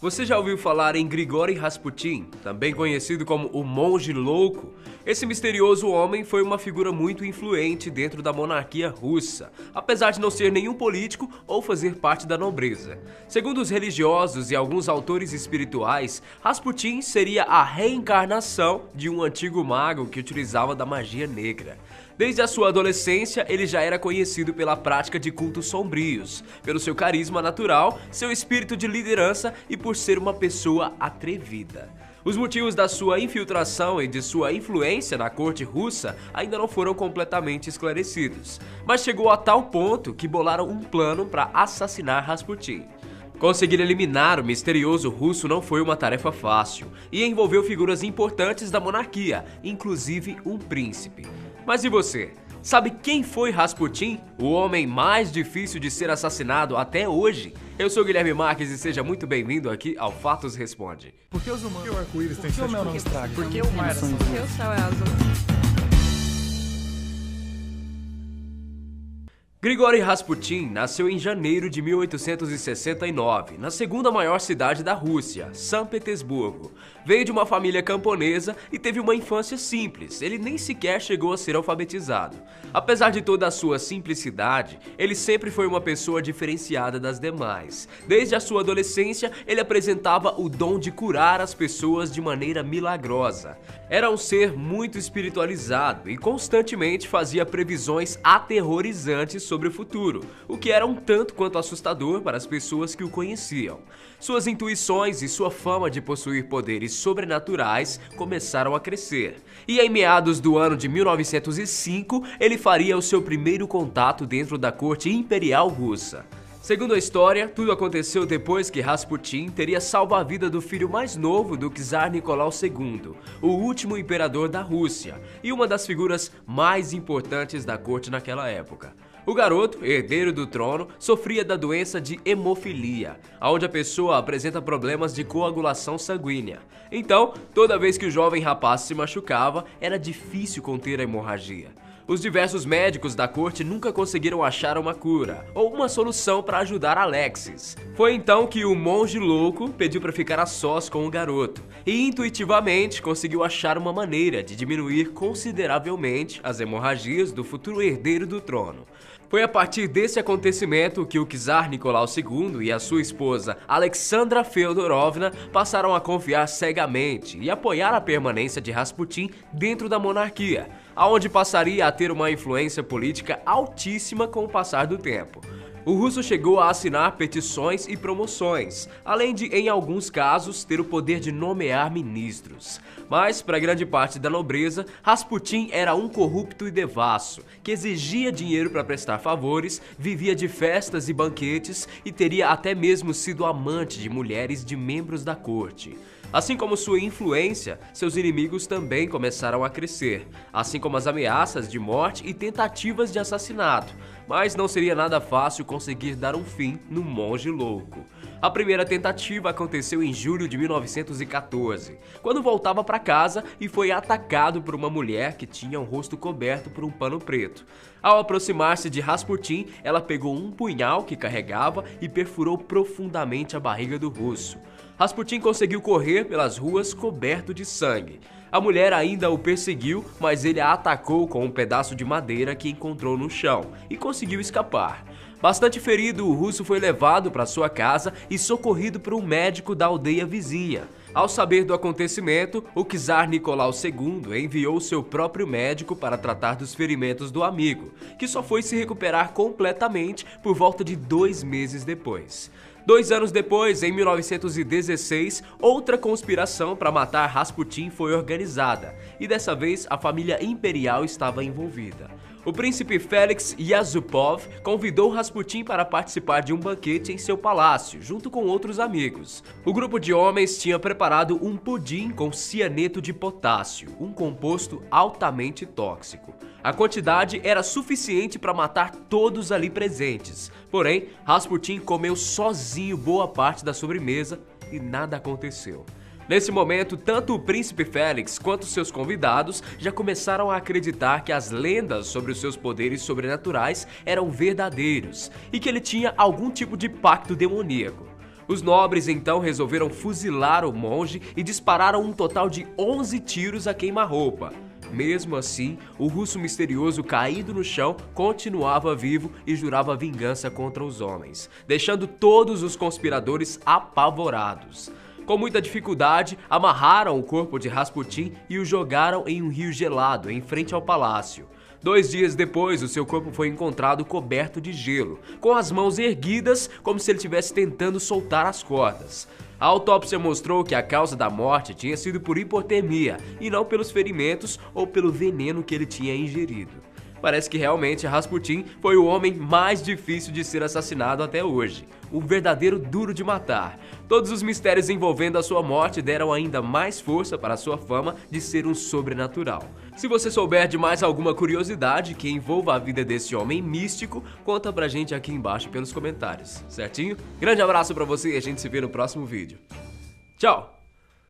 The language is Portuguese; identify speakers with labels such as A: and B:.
A: Você já ouviu falar em Grigori Rasputin, também conhecido como o Monge Louco? Esse misterioso homem foi uma figura muito influente dentro da monarquia russa, apesar de não ser nenhum político ou fazer parte da nobreza. Segundo os religiosos e alguns autores espirituais, Rasputin seria a reencarnação de um antigo mago que utilizava da magia negra. Desde a sua adolescência, ele já era conhecido pela prática de cultos sombrios, pelo seu carisma natural, seu espírito de liderança e por ser uma pessoa atrevida. Os motivos da sua infiltração e de sua influência na corte russa ainda não foram completamente esclarecidos, mas chegou a tal ponto que bolaram um plano para assassinar Rasputin. Conseguir eliminar o misterioso russo não foi uma tarefa fácil e envolveu figuras importantes da monarquia, inclusive um príncipe. Mas e você? Sabe quem foi Rasputin, o homem mais difícil de ser assassinado até hoje? Eu sou Guilherme Marques e seja muito bem-vindo aqui ao Fatos Responde.
B: Por que os humanos?
C: Por que o arco-íris tem
B: Por que o
C: sete
B: mel não
C: cores?
B: estraga?
C: Por que o mar
B: Por que o céu é azul?
A: Grigori Rasputin nasceu em janeiro de 1869, na segunda maior cidade da Rússia, São Petersburgo. Veio de uma família camponesa e teve uma infância simples, ele nem sequer chegou a ser alfabetizado. Apesar de toda a sua simplicidade, ele sempre foi uma pessoa diferenciada das demais. Desde a sua adolescência, ele apresentava o dom de curar as pessoas de maneira milagrosa. Era um ser muito espiritualizado e constantemente fazia previsões aterrorizantes sobre o futuro, o que era um tanto quanto assustador para as pessoas que o conheciam. Suas intuições e sua fama de possuir poderes sobrenaturais começaram a crescer. E em meados do ano de 1905, ele faria o seu primeiro contato dentro da corte imperial russa. Segundo a história, tudo aconteceu depois que Rasputin teria salvo a vida do filho mais novo do czar Nicolau II, o último imperador da Rússia e uma das figuras mais importantes da corte naquela época. O garoto, herdeiro do trono, sofria da doença de hemofilia, onde a pessoa apresenta problemas de coagulação sanguínea. Então, toda vez que o jovem rapaz se machucava, era difícil conter a hemorragia. Os diversos médicos da corte nunca conseguiram achar uma cura ou uma solução para ajudar Alexis. Foi então que o monge louco pediu para ficar a sós com o garoto e intuitivamente conseguiu achar uma maneira de diminuir consideravelmente as hemorragias do futuro herdeiro do trono. Foi a partir desse acontecimento que o czar Nicolau II e a sua esposa Alexandra Feodorovna passaram a confiar cegamente e apoiar a permanência de Rasputin dentro da monarquia, aonde passaria a ter uma influência política altíssima com o passar do tempo. O russo chegou a assinar petições e promoções, além de, em alguns casos, ter o poder de nomear ministros. Mas, para grande parte da nobreza, Rasputin era um corrupto e devasso, que exigia dinheiro para prestar favores, vivia de festas e banquetes e teria até mesmo sido amante de mulheres de membros da corte. Assim como sua influência, seus inimigos também começaram a crescer, assim como as ameaças de morte e tentativas de assassinato. Mas não seria nada fácil conseguir dar um fim no monge louco. A primeira tentativa aconteceu em julho de 1914, quando voltava para casa e foi atacado por uma mulher que tinha o rosto coberto por um pano preto. Ao aproximar-se de Rasputin, ela pegou um punhal que carregava e perfurou profundamente a barriga do russo. Rasputin conseguiu correr pelas ruas coberto de sangue. A mulher ainda o perseguiu, mas ele a atacou com um pedaço de madeira que encontrou no chão e conseguiu escapar. Bastante ferido, o russo foi levado para sua casa e socorrido por um médico da aldeia vizinha. Ao saber do acontecimento, o czar Nicolau II enviou seu próprio médico para tratar dos ferimentos do amigo, que só foi se recuperar completamente por volta de 2 meses depois. 2 anos depois, em 1916, outra conspiração para matar Rasputin foi organizada, e dessa vez a família imperial estava envolvida. O príncipe Félix Yusupov convidou Rasputin para participar de um banquete em seu palácio, junto com outros amigos. O grupo de homens tinha preparado um pudim com cianeto de potássio, um composto altamente tóxico. A quantidade era suficiente para matar todos ali presentes. Porém, Rasputin comeu sozinho boa parte da sobremesa e nada aconteceu. Nesse momento, tanto o príncipe Félix quanto seus convidados já começaram a acreditar que as lendas sobre os seus poderes sobrenaturais eram verdadeiros e que ele tinha algum tipo de pacto demoníaco. Os nobres então resolveram fuzilar o monge e dispararam um total de 11 tiros a queima-roupa. Mesmo assim, o russo misterioso caído no chão continuava vivo e jurava vingança contra os homens, deixando todos os conspiradores apavorados. Com muita dificuldade, amarraram o corpo de Rasputin e o jogaram em um rio gelado em frente ao palácio. 2 dias depois, o seu corpo foi encontrado coberto de gelo, com as mãos erguidas como se ele estivesse tentando soltar as cordas. A autópsia mostrou que a causa da morte tinha sido por hipotermia e não pelos ferimentos ou pelo veneno que ele tinha ingerido. Parece que realmente Rasputin foi o homem mais difícil de ser assassinado até hoje, um verdadeiro duro de matar. Todos os mistérios envolvendo a sua morte deram ainda mais força para a sua fama de ser um sobrenatural. Se você souber de mais alguma curiosidade que envolva a vida desse homem místico, conta pra gente aqui embaixo pelos comentários, certinho? Grande abraço pra você e a gente se vê no próximo vídeo. Tchau!